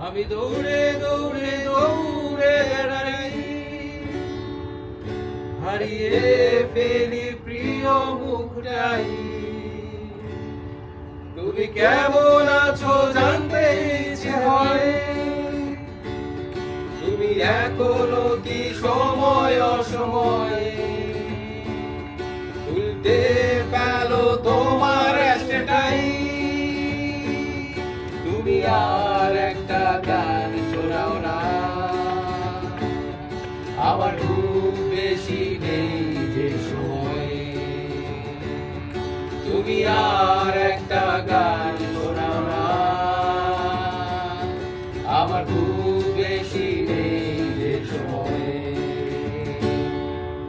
আমি দৌড়ে দৌড়ে দৌড়ে বেড়াই, হারিয়ে ফেলি প্রিয় মুখটাই। তুমি কেমন আছো জানতে ইচ্ছে হয়, তুমি এখনো কি সময় অসময়ে উল্টে পেলো তোমার স্ট্যাটাই। তুমি আর একটা গান শোনাও না, আমার খুব বেশি নেই যে সময়। তুমি আর একটা গান শোনাও না, আমার খুব বেশি নেই যে সময়।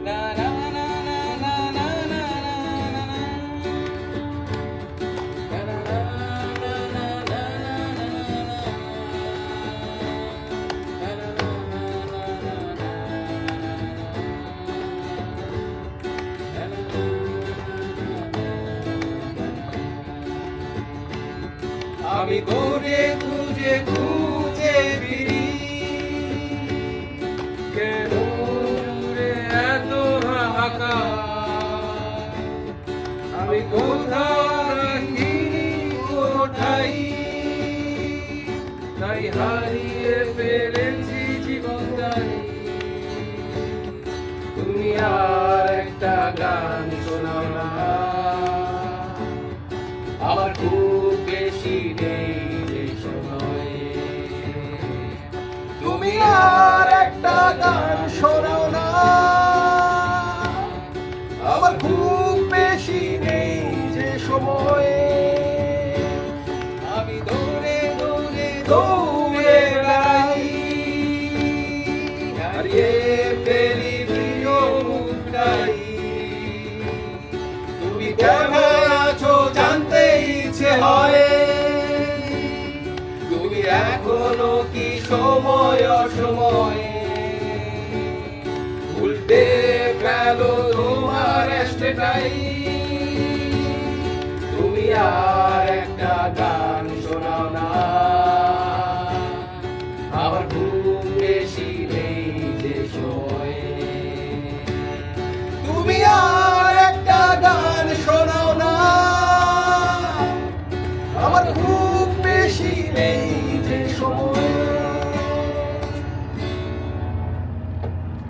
না না না না না না না না না। আমি ঘুরে খুঁজে খুঁজে ফিরি, কেন দূরে এত হাহাকার। আমি কোথাও রাখিনি কোথায়, তাই হারিয়ে ফেলেছি জীবনটাই। তুমি আর একটা গান শোনাও না, আমার খুব বেশি নেই যে সময়। তুমি আর একটা গান শোনাও না, আমার খুব বেশি নেই যে সময়। আমি দৌড়ে দৌড়ে দৌড়ে বেড়াই, হারিয়ে ফেলি প্রিয় মুখটাই। তুমি কেমন আছো জানতে ইচ্ছে হয়, তুমি এখনো কি সময় অসময়ে উল্টে পেলো তোমার স্ট্যাটাই। তুমি আর একটা গান শোনাও না,